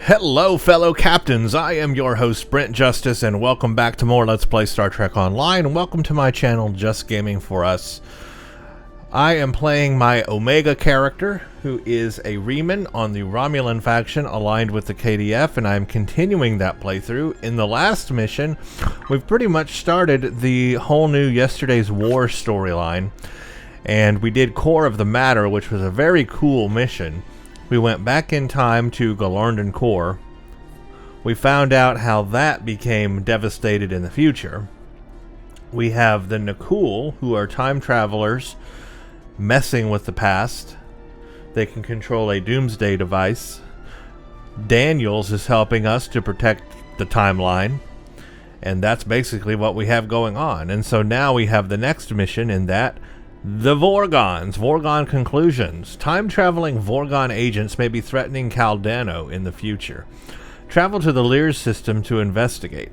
Hello, fellow captains. I am your host, Brent Justice, and welcome back to more Let's Play Star Trek Online, and welcome to my channel, Just Gaming for Us. I am playing my Omega character, who is a Reman on the Romulan faction aligned with the KDF, and I'm continuing that playthrough. In the last mission, we've pretty much started the whole new Yesterday's War storyline, and we did Core of the Matter, which was a very cool mission. We went back in time to Galarndon Core. We found out how that became devastated in the future. We have the Nakul, who are time travelers messing with the past. They can control a doomsday device. Daniels is helping us to protect the timeline. And that's basically what we have going on. And so now we have the next mission in that. The Vorgons. Vorgon conclusions. Time-traveling Vorgon agents may be threatening Cal Danno in the future. Travel to the Lere system to investigate.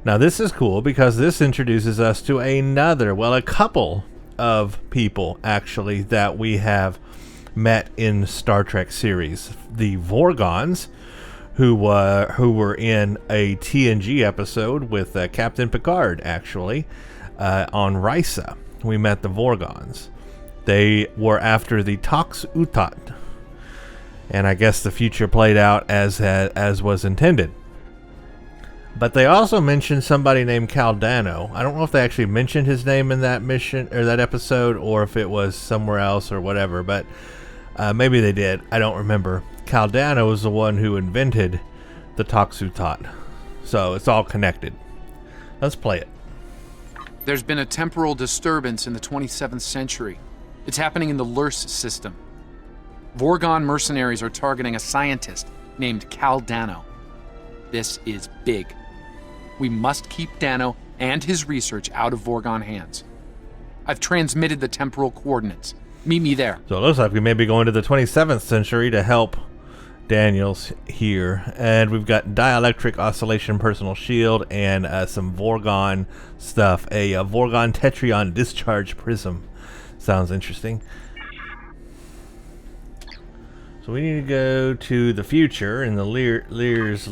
Now this is cool because this introduces us to a couple of people actually that we have met in Star Trek series. The Vorgons, who were in a TNG episode with Captain Picard actually on Risa. We met the Vorgons. They were after the Tox Utat, and I guess the future played out as was intended. But they also mentioned somebody named Cal Danno. I don't know if they actually mentioned his name in that mission or that episode, or if it was somewhere else or whatever. But maybe they did. I don't remember. Cal Danno was the one who invented the Tox Utat, so it's all connected. Let's play it. There's been a temporal disturbance in the 27th century. It's happening in the Lere system. Vorgon mercenaries are targeting a scientist named Cal Danno. This is big. We must keep Danno and his research out of Vorgon hands. I've transmitted the temporal coordinates. Meet me there. So it looks like we may be going to the 27th century to help Daniels here, and we've got dielectric oscillation personal shield and some Vorgon stuff. A Vorgon Tetrion discharge prism sounds interesting. So we need to go to the future in the Lere's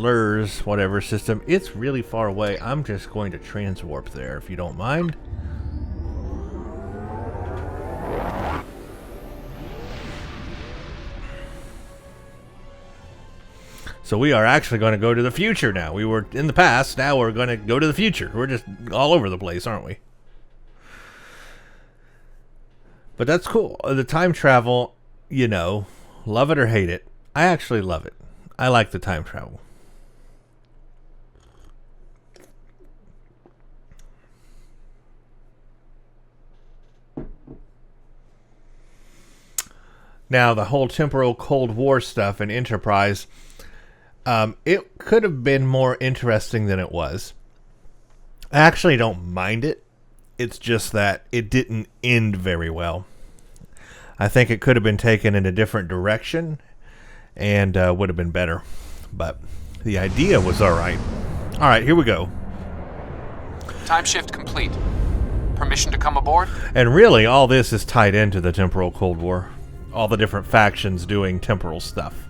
whatever system. It's really far away. I'm just going to transwarp there if you don't mind. So we are actually going to go to the future now. We were in the past, now we're going to go to the future. We're just all over the place, aren't we? But that's cool. The time travel, you know, love it or hate it. I actually love it. I like the time travel. Now, the whole temporal Cold War stuff in Enterprise... it could have been more interesting than it was. I actually don't mind it. It's just that it didn't end very well. I think it could have been taken in a different direction and would have been better. But the idea was alright. Alright, here we go. Time shift complete. Permission to come aboard? And really, all this is tied into the temporal Cold War. All the different factions doing temporal stuff.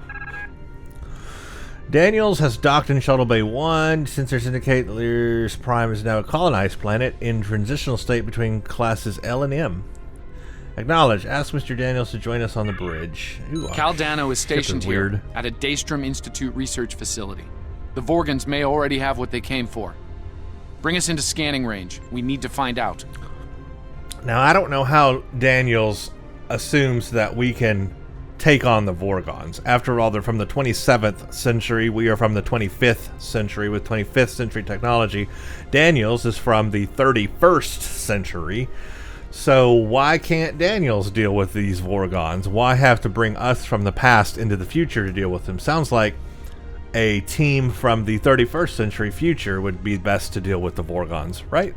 Daniels has docked in Shuttle Bay 1. Sensors indicate that Lere's Prime is now a colonized planet in transitional state between classes L and M. Acknowledge. Ask Mr. Daniels to join us on the bridge. Ooh, Cal Danno is stationed here at a Daystrom Institute research facility. The Vorgons may already have what they came for. Bring us into scanning range. We need to find out. Now, I don't know how Daniels assumes that we can take on the Vorgons. After all, they're from the 27th century. We are from the 25th century with 25th century technology. Daniels is from the 31st century. So why can't Daniels deal with these Vorgons? Why have to bring us from the past into the future to deal with them? Sounds like a team from the 31st century future would be best to deal with the Vorgons, right?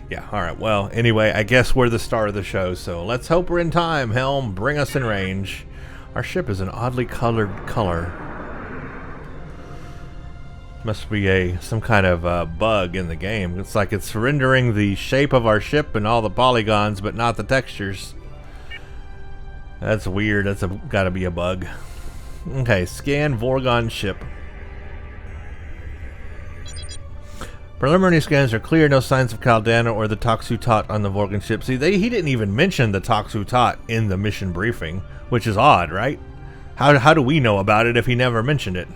Yeah, alright. Well, anyway, I guess we're the star of the show, so let's hope we're in time. Helm, bring us in range. Our ship is an oddly colored color. Must be some kind of bug in the game. It's like it's rendering the shape of our ship and all the polygons, but not the textures. That's weird. That's gotta be a bug. Okay, scan Vorgon ship. Preliminary scans are clear, no signs of Cal Danno or the Toxutot on the Vorgon ship. See, he didn't even mention the Toxutot in the mission briefing, which is odd, right? How do we know about it if he never mentioned it?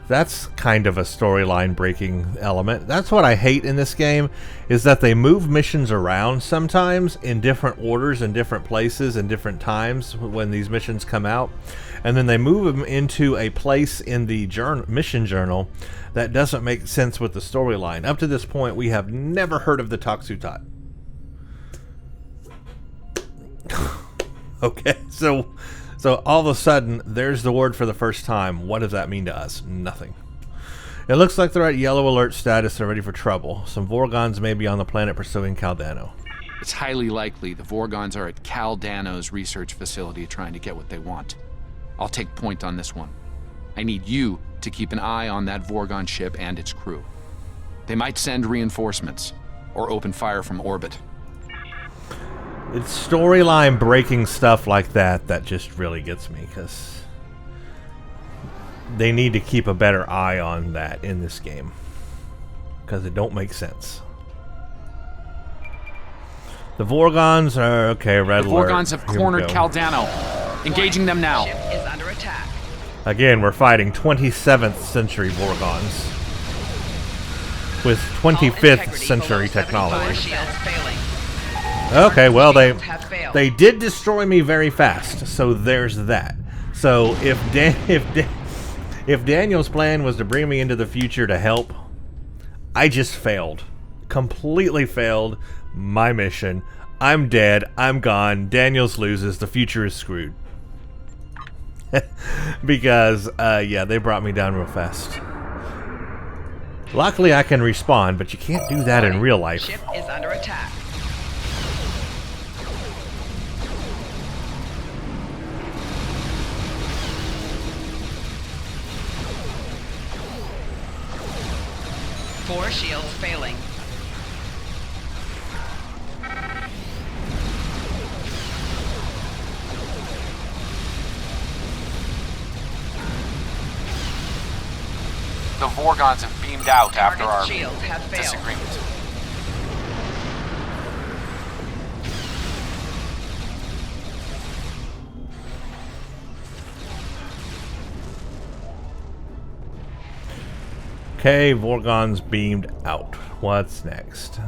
That's kind of a storyline breaking element. That's what I hate in this game, is that they move missions around sometimes in different orders and different places and different times when these missions come out. And then they move them into a place in the mission journal that doesn't make sense with the storyline. Up to this point, we have never heard of the Toxutot. Okay, so all of a sudden, there's the word for the first time. What does that mean to us? Nothing. It looks like they're at yellow alert status. They're ready for trouble. Some Vorgons may be on the planet pursuing Cal Danno. It's highly likely the Vorgons are at Cal Danno's research facility trying to get what they want. I'll take point on this one. I need you to keep an eye on that Vorgon ship and its crew. They might send reinforcements or open fire from orbit. It's storyline breaking stuff like that that just really gets me, because they need to keep a better eye on that in this game, because it don't make sense. The Vorgons are okay. Red alert. The Vorgons have cornered Cal Danno. Engaging them now. Ship is under attack. Again, we're fighting 27th century Vorgons with 25th century technology. Okay, well, they did destroy me very fast, so there's that. So if Daniel's plan was to bring me into the future to help, I just failed. Completely failed my mission. I'm dead. I'm gone. Daniels loses. The future is screwed. Because, yeah, they brought me down real fast. Luckily, I can respawn, but you can't do that in real life. Ship is under attack. Four shields failing. The Vorgons have beamed out after our Shields have failed. disagreement. Okay, Vorgon's beamed out. What's next?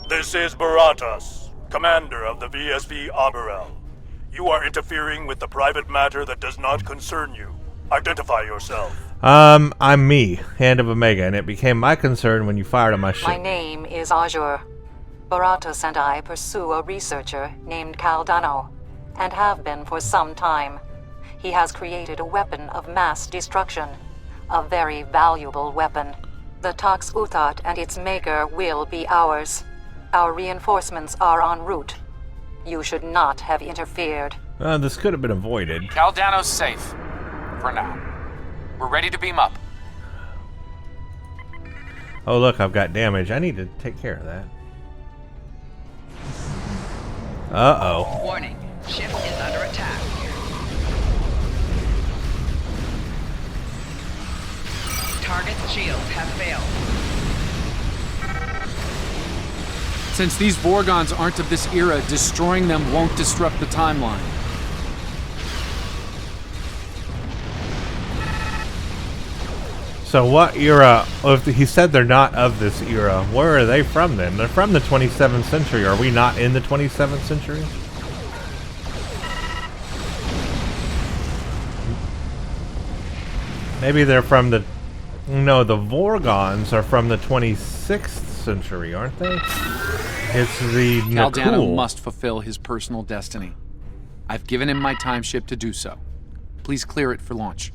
This is Baratas, commander of the VSV Aberel. You are interfering with the private matter that does not concern you. Identify yourself. I'm me, Hand of Omega, and it became my concern when you fired on my ship. My name is Azure. Baratas and I pursue a researcher named Cal Danno, and have been for some time. He has created a weapon of mass destruction. A very valuable weapon. The Tox Uthot and its maker will be ours. Our reinforcements are en route. You should not have interfered. This could have been avoided. Cal Danno's safe. For now. We're ready to beam up. Oh, look, I've got damage. I need to take care of that. Uh-oh. Warning. Ship is under attack. Target's shields have failed. Since these Vorgons aren't of this era, destroying them won't disrupt the timeline. So what era, if he said they're not of this era, where are they from then? They're from the 27th century. Are we not in the 27th century? Maybe they're from the... No, the Vorgons are from the 26th century, aren't they? It's the Cal Danno Nakul. must fulfill his personal destiny. I've given him my time ship to do so. Please clear it for launch.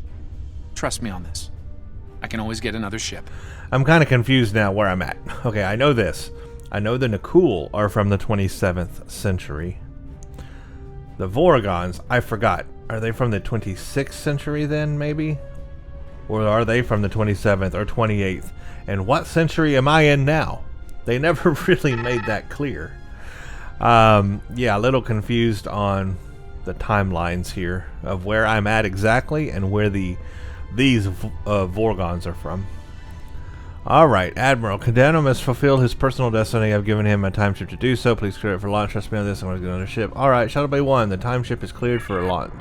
Trust me on this. I can always get another ship. I'm kind of confused now where I'm at. Okay, I know this. I know the Nakul are from the 27th century. The Vorgons, I forgot. Are they from the 26th century then, maybe? Or are they from the 27th or 28th? And what century am I in now? They never really made that clear. Yeah, a little confused on the timelines here of where I'm at exactly and where the these Vorgons are from. Alright, Admiral. Danno must fulfill his personal destiny. I've given him a time ship to do so. Please clear it for launch. Trust me on this. I'm going to get another ship. Alright, Shuttle Bay 1. The time ship is cleared for launch.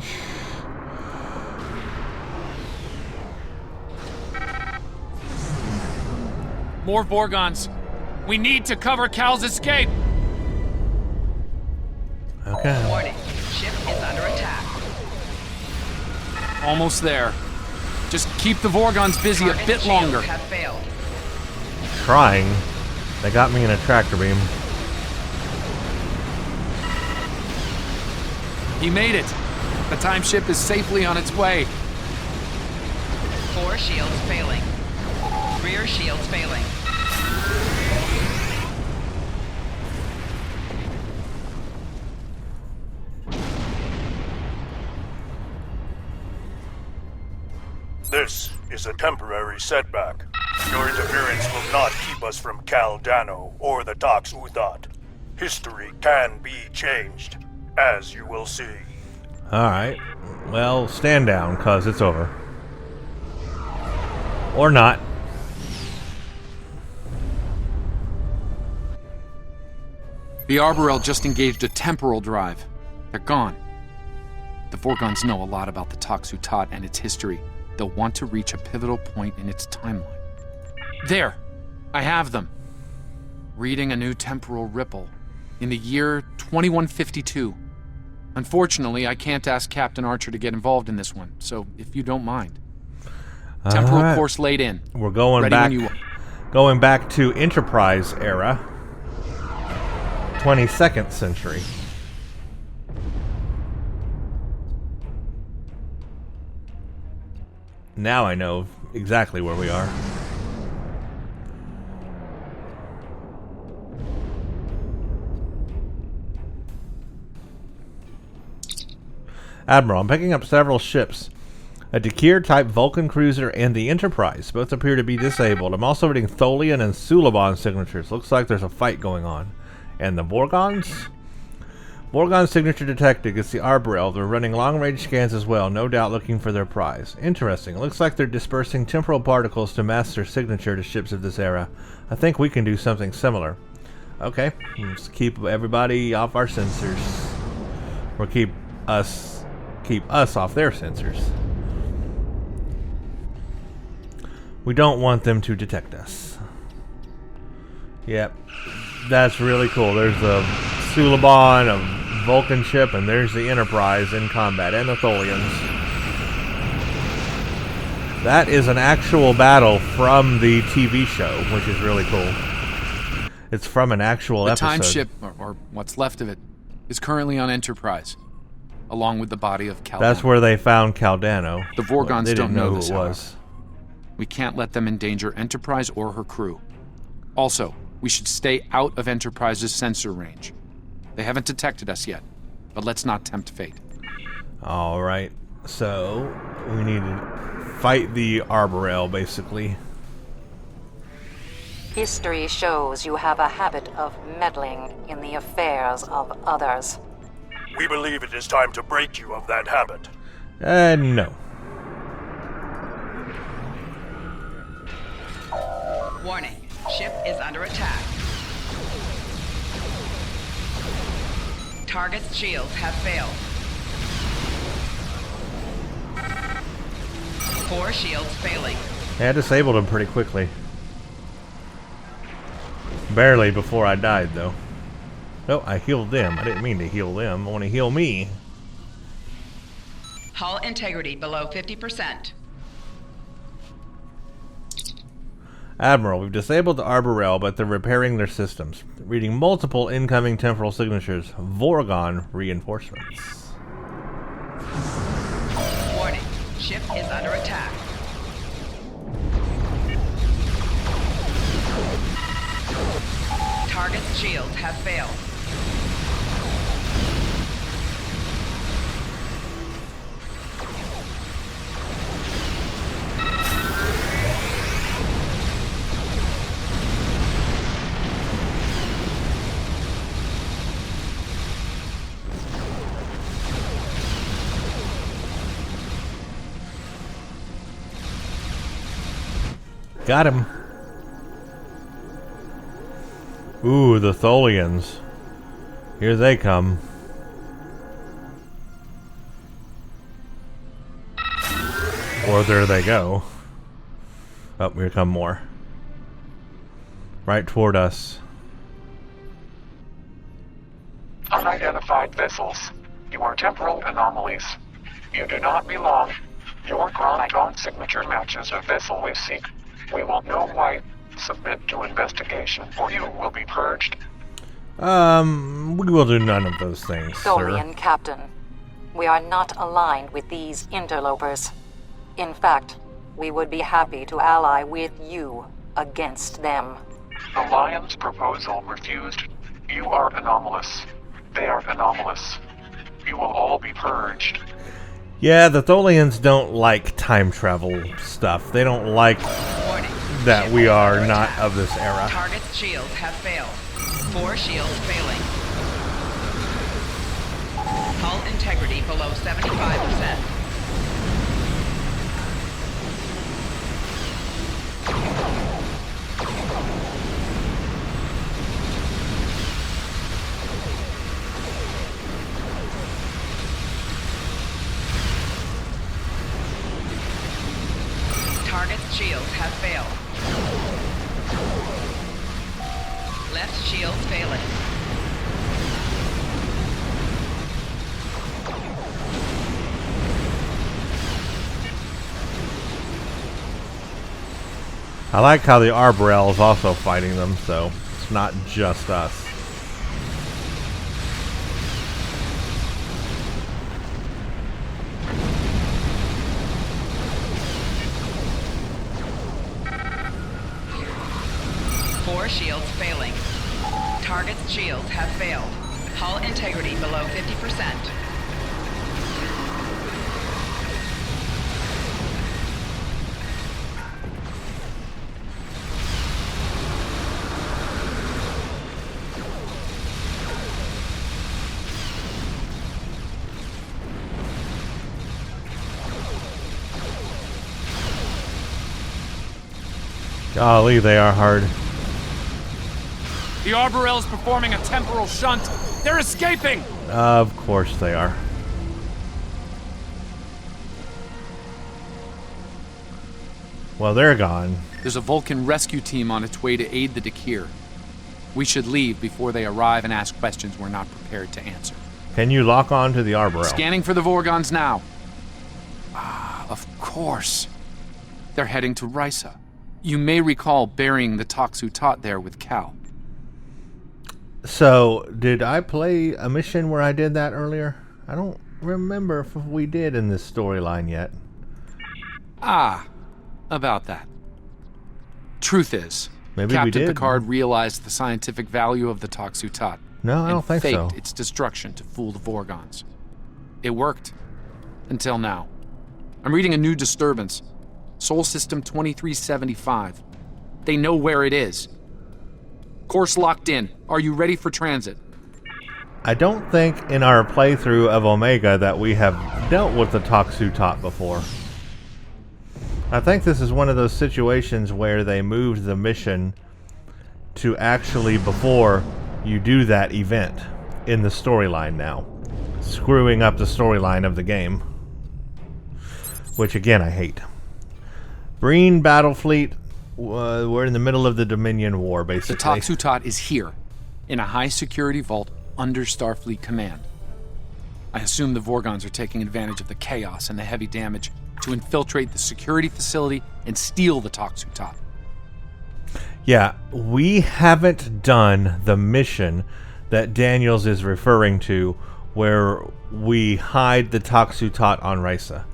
More Vorgons. We need to cover Cal's escape. Okay. Warning. Ship is under attack. Almost there. Just keep the Vorgons busy a Target bit shields longer. have failed. Trying. They got me in a tractor beam. He made it. The time ship is safely on its way. 4 shields failing. Rear shields failing. This is a temporary setback. Your interference will not keep us from Cal Danno or the Tox Uthat. History can be changed, as you will see. Alright. Well, stand down, cause it's over. Or not. The Arborel just engaged a temporal drive. They're gone. The Vorgons know a lot about the Tox Uthat and its history. They'll want to reach a pivotal point in its timeline. There! I have them. Reading a new temporal ripple. In the year 2152. Unfortunately, I can't ask Captain Archer to get involved in this one, so if you don't mind. Temporal Alright. course laid in. We're going Ready back. when you are. Going back to Enterprise era. 22nd century. Now I know exactly where we are. Admiral, I'm picking up several ships. A Dekir-type Vulcan cruiser and the Enterprise. Both appear to be disabled. I'm also reading Tholian and Suliban signatures. Looks like there's a fight going on. And the Vorgons? Vorgon signature detected. It's the Arborel. They're running long-range scans as well, no doubt looking for their prize. Interesting. It looks like they're dispersing temporal particles to mask their signature to ships of this era. I think we can do something similar. Okay. Let's keep everybody off our sensors. Or keep us off their sensors. We don't want them to detect us. Yep. That's really cool. There's a Suliban, a Vulcan ship, and there's the Enterprise in combat, and the Tholians. That is an actual battle from the TV show, which is really cool. It's from an actual episode. The time ship, or what's left of it, is currently on Enterprise, along with the body of Cal Danno. That's where they found Cal Danno. The Vorgons They don't didn't know who this, it was. We can't let them endanger Enterprise or her crew. Also, we should stay out of Enterprise's sensor range. They haven't detected us yet, but let's not tempt fate. Alright, so we need to fight the Arborel, basically. History shows you have a habit of meddling in the affairs of others. We believe it is time to break you of that habit. No. Warning. Ship is under attack. Target's shields have failed. 4 shields failing. Yeah, I disabled him pretty quickly. Barely before I died, though. No, I healed them. I didn't mean to heal them. I want to heal me. Hull integrity below 50%. Admiral, we've disabled the Arborel, but they're repairing their systems. Reading multiple incoming temporal signatures. Vorgon reinforcements. Warning. Ship is under attack. Target's shields have failed. Got him. Ooh, the Tholians. Here they come. Or there they go. Oh, here come more. Right toward us. Unidentified vessels. You are temporal anomalies. You do not belong. Your chronogon signature matches a vessel we seek. We will know why. Submit to investigation, or you will be purged. We will do none of those things, sir. Tholian Captain, we are not aligned with these interlopers. In fact, we would be happy to ally with you against them. The Lion's proposal refused. You are anomalous. They are anomalous. You will all be purged. Yeah, the Tholians don't like time travel stuff. They don't like Warning. that we are not of this era. Target's shields have failed. 4 shields failing. Hull integrity below 75%. Target's shields have failed. Left shield failing. I like how the Arborel is also fighting them, so it's not just us. Shields failing. Target's shields have failed. Hull integrity below 50%. Golly, they are hard. The Arborel is performing a temporal shunt. They're escaping! Of course they are. Well, they're gone. There's a Vulcan rescue team on its way to aid the Dakir. We should leave before they arrive and ask questions we're not prepared to answer. Can you lock on to the Arborel? Scanning for the Vorgons now. Ah, of course. They're heading to Risa. You may recall burying the Toxu Tot there with Cal. So, did I play a mission where I did that earlier? I don't remember if we did in this storyline yet. Ah, about that. Truth is, Maybe Captain we did. Picard realized the scientific value of the Toxu Tot. No, I don't think so. And faked its destruction to fool the Vorgons. It worked. Until now. I'm reading a new disturbance. Sol System 2375. They know where it is. Course locked in. Are you ready for transit? I don't think in our playthrough of Omega that we have dealt with the Toxu Tot before. I think this is one of those situations where they moved the mission to actually before you do that event in the storyline now. Screwing up the storyline of the game. Which again, I hate. Breen Battle Fleet. We're in the middle of the Dominion War, basically. The Toxu Tot is here, in a high-security vault under Starfleet command. I assume the Vorgons are taking advantage of the chaos and the heavy damage to infiltrate the security facility and steal the Toxu Tot. Yeah, we haven't done the mission that Daniels is referring to, where we hide the Toxu Tot on Risa.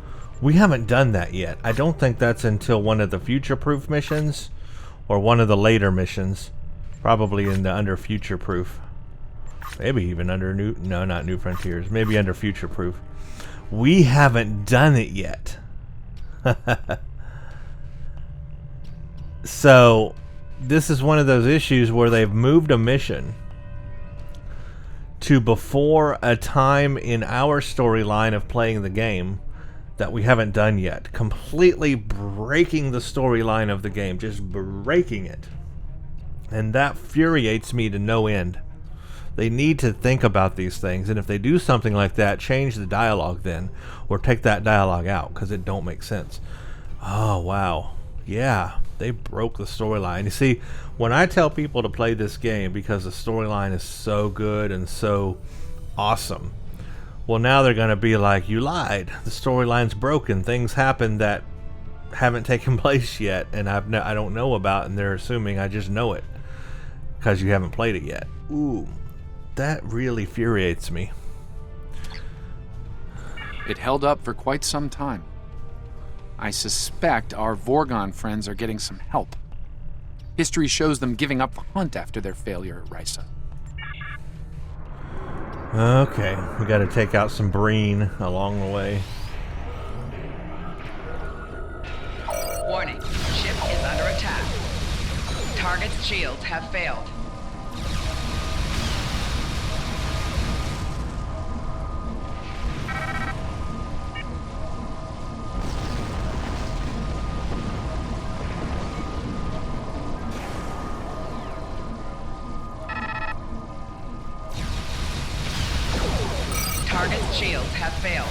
We haven't done that yet. I don't think that's until one of the future-proof missions, or one of the later missions. Probably in the under future-proof. Maybe even under new... No, not New Frontiers. Maybe under future-proof. We haven't done it yet. So, this is one of those issues where they've moved a mission to before a time in our storyline of playing the game that we haven't done yet. Completely breaking the storyline of the game. Just breaking it. And that infuriates me to no end. They need to think about these things, and if they do something like that, change the dialogue then, or take that dialogue out, because it don't make sense. Oh, wow. Yeah, they broke the storyline. You see, when I tell people to play this game because the storyline is so good and so awesome, well, now they're going to be like, you lied. The storyline's broken. Things happen that haven't taken place yet, and I don't know about, and they're assuming I just know it because you haven't played it yet. Ooh. That really infuriates me. It held up for quite some time. I suspect our Vorgon friends are getting some help. History shows them giving up the hunt after their failure at Risa. Okay, we gotta take out some Breen along the way. Warning, ship is under attack. Target's shields have failed. Target's shields have failed.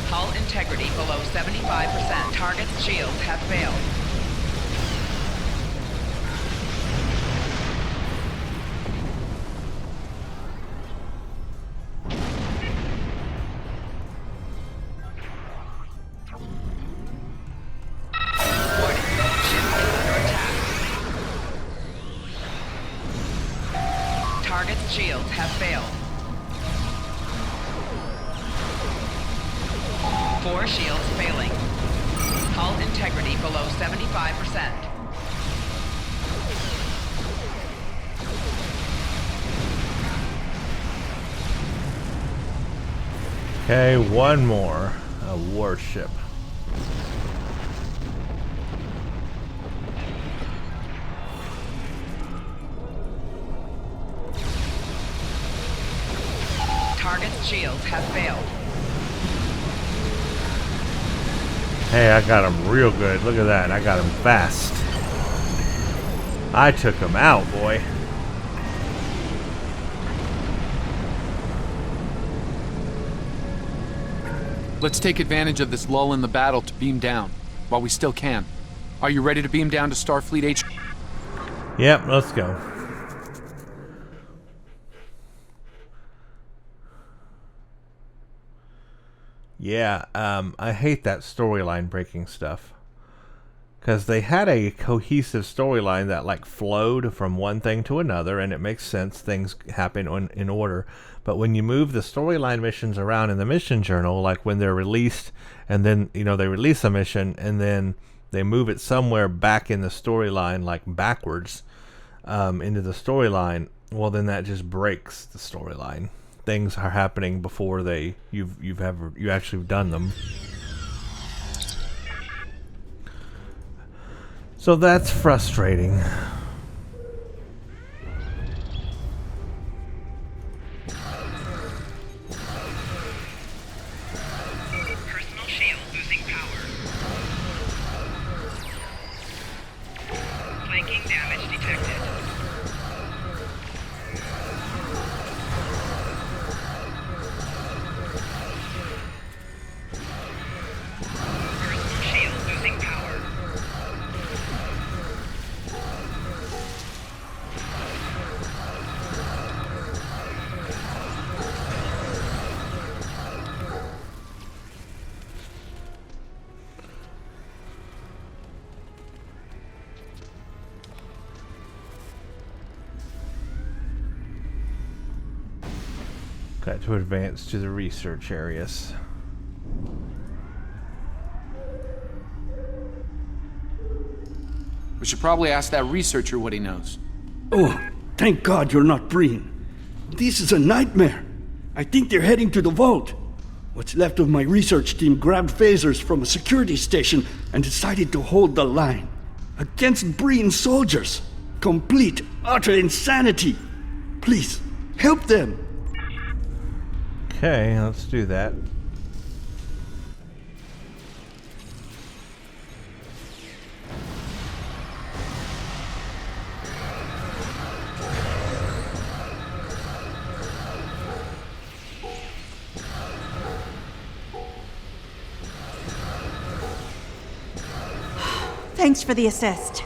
Hull integrity below 75%. Target's shields have failed. Target's shields have failed. 4 shields failing. Hull integrity below 75%. Okay, one more. A warship. Target's shields have failed. Hey, I got him real good. Look at that. I got him fast. I took him out, boy. Let's take advantage of this lull in the battle to beam down, while we still can. Are you ready to beam down to Starfleet HQ? Yep, let's go. Yeah, I hate that storyline breaking stuff. Because they had a cohesive storyline that like flowed from one thing to another, and it makes sense, things happen in order. But when you move the storyline missions around in the mission journal, like when they're released, and then, you know, they release a mission, and then they move it somewhere back in the storyline, like backwards, into the storyline, well, then that just breaks the storyline. Things are happening before you actually done them. So that's frustrating. Personal shield losing power. Flanking damage detected. Personal shield losing power. Got to advance to the research areas. We should probably ask that researcher what he knows. Ooh, Thank God you're not Breen. This is a nightmare. I think they're heading to the vault. What's left of my research team grabbed phasers from a security station and decided to hold the line. Against Breen soldiers. Complete, utter insanity. Please, help them. Okay, let's do that. Thanks for the assist.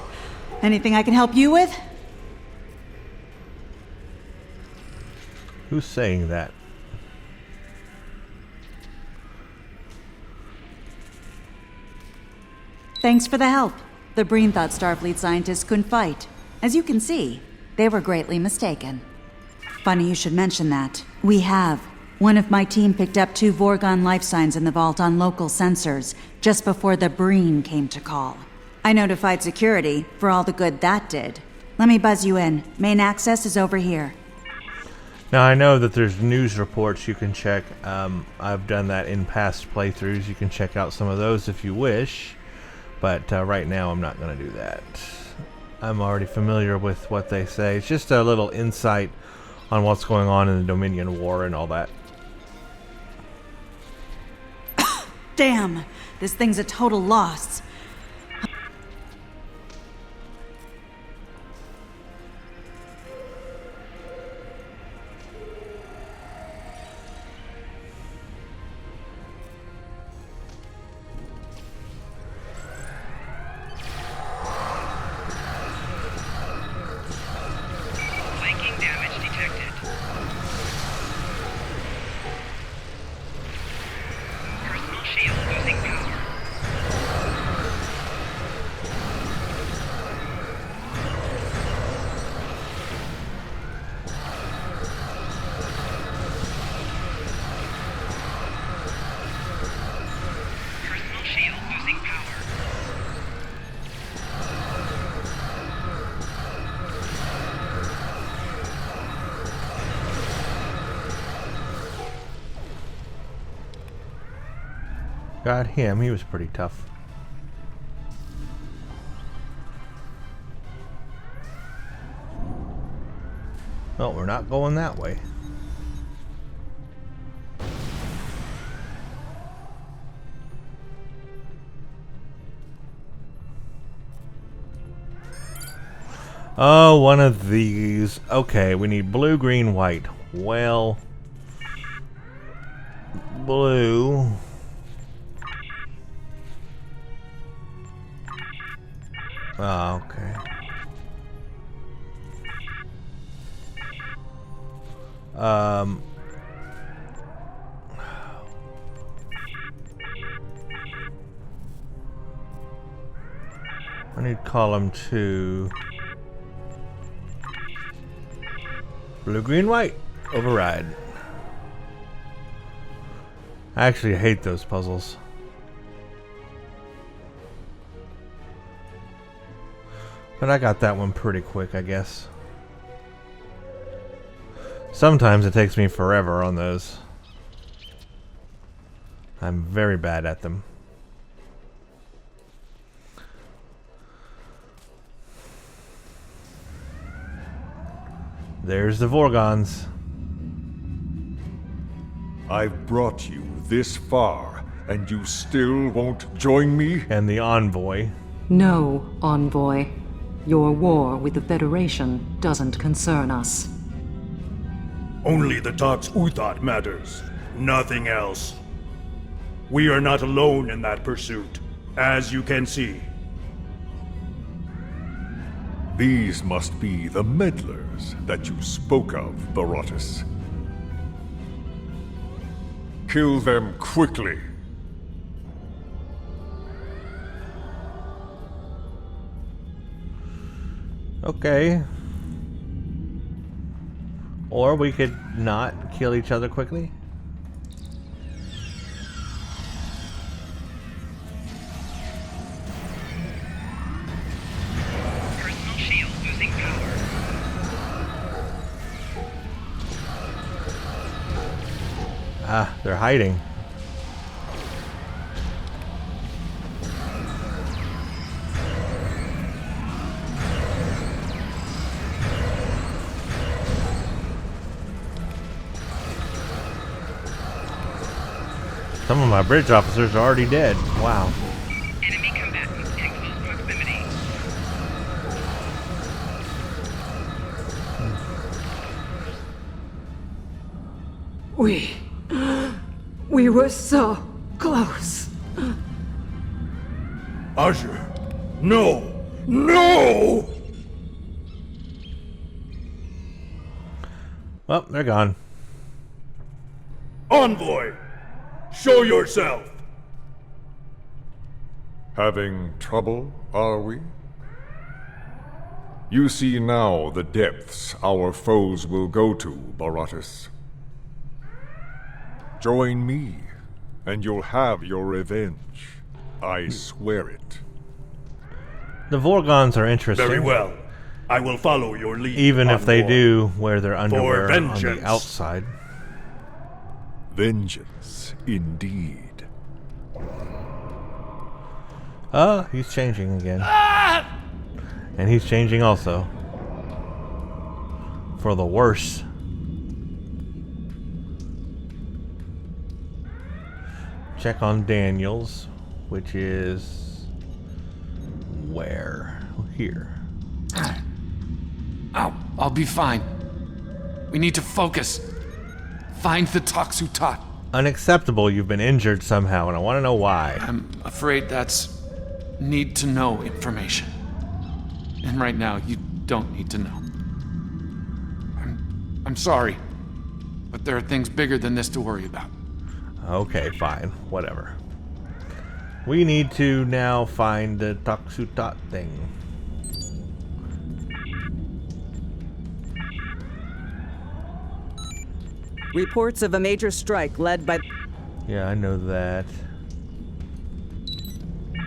Anything I can help you with? Who's saying that? Thanks for the help. The Breen thought Starfleet scientists couldn't fight. As you can see, they were greatly mistaken. Funny you should mention that. We have. One of my team picked up 2 Vorgon life signs in the vault on local sensors, just before the Breen came to call. I notified security, for all the good that did. Let me buzz you in. Main access is over here. Now I know that there's news reports you can check. I've done that in past playthroughs. You can check out some of those if you wish. But right now I'm not going to do that. I'm already familiar with what they say. It's just a little insight on what's going on in the Dominion War and all that. Damn! This thing's a total loss. Flanking damage detected. Personal shield losing power. Personal shield losing power. Got him. He was pretty tough. Well, we're not going that way. Oh, one of these. Okay, we need blue, green, white. Well, blue. Oh, okay. I need column 2. Blue, green, white. Override. I actually hate those puzzles. But I got that one pretty quick, I guess. Sometimes it takes me forever on those. I'm very bad at them. There's the Vorgons. I've brought you this far, and you still won't join me? And the envoy. No, envoy. Your war with the Federation doesn't concern us. Only the Tox Uthot matters. Nothing else. We are not alone in that pursuit, as you can see. These must be the meddlers that you spoke of, Barotus. Kill them quickly. Okay. Or we could not kill each other quickly. Personal shield losing power. Ah, they're hiding. Some of my bridge officers are already dead. Wow. Enemy combatants in close proximity. We were so close. Azure, no! No! Well, they're gone. Envoy! Show yourself! Having trouble, are we? You see now the depths our foes will go to, Baratus. Join me, and you'll have your revenge. I swear it. The Vorgons are interesting. Very well. I will follow your lead. Even if they Envoy. do wear their underwear on vengeance. the outside. Vengeance, indeed. He's changing again. And he's changing also. For the worse. Check on Daniels, which is... where? Here. I'll be fine. We need to focus. Find the Toxutot. Unacceptable, you've been injured somehow, and I want to know why. I'm afraid that's need-to-know information. And right now, you don't need to know. I'm sorry, but there are things bigger than this to worry about. Okay, fine. Whatever. We need to now find the Toxutot thing. Reports of a major strike led by... Yeah, I know that.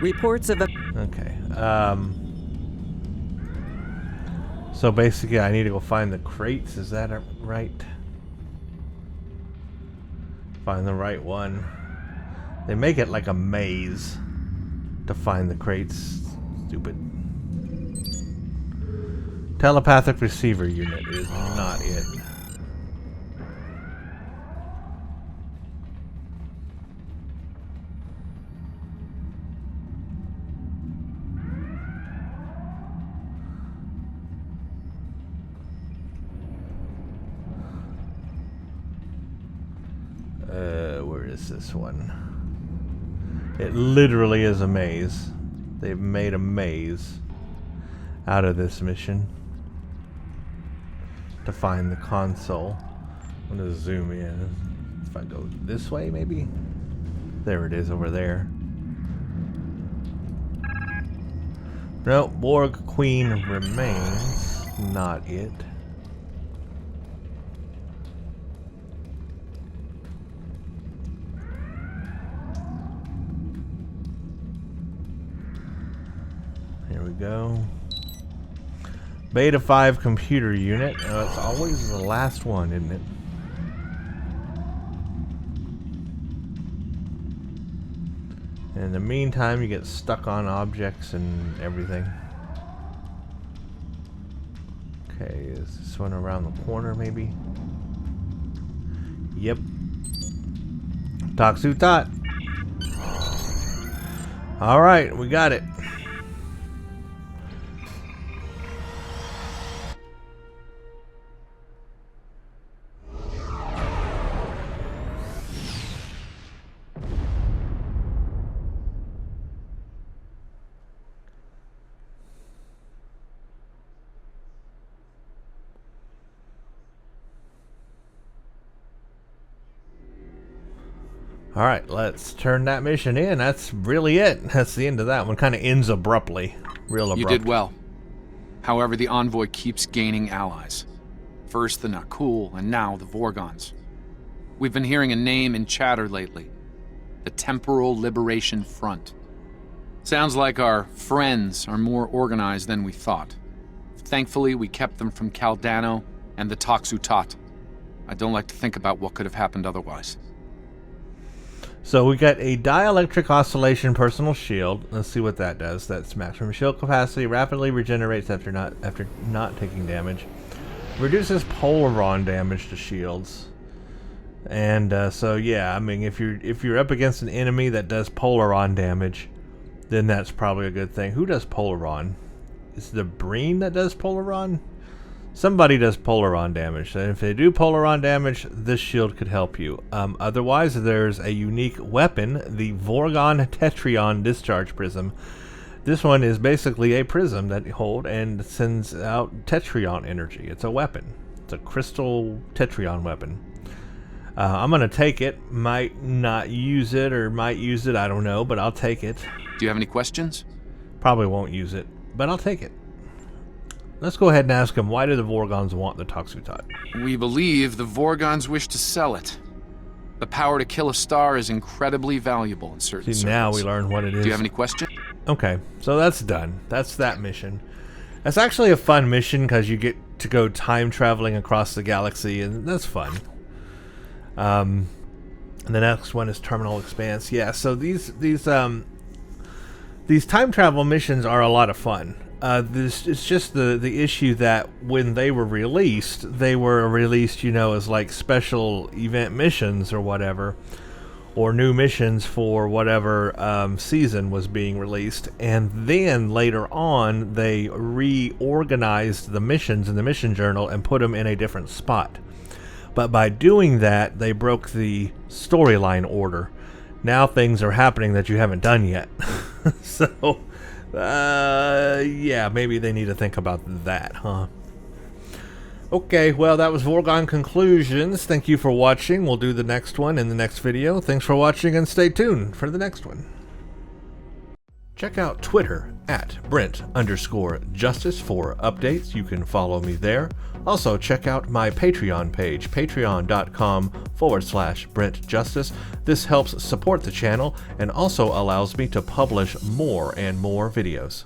Reports of a... Okay. So basically, I need to go find the crates. Is that right? Find the right one. They make it like a maze to find the crates. Stupid. Telepathic receiver unit is not it. Where is this one? It literally is a maze. They've made a maze out of this mission to find the console. I'm gonna zoom in. If I go this way, maybe? There it is over there. No, Borg Queen remains. Not it. Here we go. Beta 5 computer unit. It's always the last one, isn't it? In the meantime, you get stuck on objects and everything. Okay, is this one around the corner, maybe? Yep. Toxutot. Alright, we got it. Alright, let's turn that mission in. That's really it. That's the end of that one. Kind of ends abruptly. Real abrupt. You did well. However, the Envoy keeps gaining allies. First the Nakul, and now the Vorgons. We've been hearing a name in chatter lately. The Temporal Liberation Front. Sounds like our friends are more organized than we thought. Thankfully, we kept them from Cal Danno and the Toxutot. I don't like to think about what could have happened otherwise. So we got a dielectric oscillation personal shield. Let's see what that does. That's maximum shield capacity. Rapidly regenerates after not taking damage. Reduces polaron damage to shields. And so yeah, I mean, if you're up against an enemy that does polaron damage, then that's probably a good thing. Who does polaron? Is it the Breen that does polaron? Somebody does polaron damage. And if they do polaron damage, this shield could help you. Otherwise, there's a unique weapon, the Vorgon Tetrion Discharge Prism. This one is basically a prism that you hold and sends out Tetrion energy. It's a weapon. It's a crystal Tetrion weapon. I'm going to take it. Might not use it or might use it. I don't know, but I'll take it. Do you have any questions? Probably won't use it, but I'll take it. Let's go ahead and ask him, why do the Vorgons want the Toxutot? We believe the Vorgons wish to sell it. The power to kill a star is incredibly valuable in certain circles. Now we learn what it is. Do you have any questions? Okay, so that's done. That's that mission. That's actually a fun mission because you get to go time traveling across the galaxy, and that's fun. And the next one is Terminal Expanse. Yeah, so these time travel missions are a lot of fun. It's just the issue that when they were released, you know, as like special event missions or whatever, or new missions for whatever season was being released, and then later on they reorganized the missions in the mission journal and put them in a different spot. But by doing that, they broke the storyline order. Now things are happening that you haven't done yet. So yeah, maybe they need to think about that, huh? Okay, well, that was Vorgon Conclusions. Thank you for watching. We'll do the next one in the next video. Thanks for watching, and stay tuned for the next one. Check out Twitter at Brent_Justice for updates. You can follow me there. Also, check out my Patreon page, patreon.com/Brent Justice. This helps support the channel and also allows me to publish more and more videos.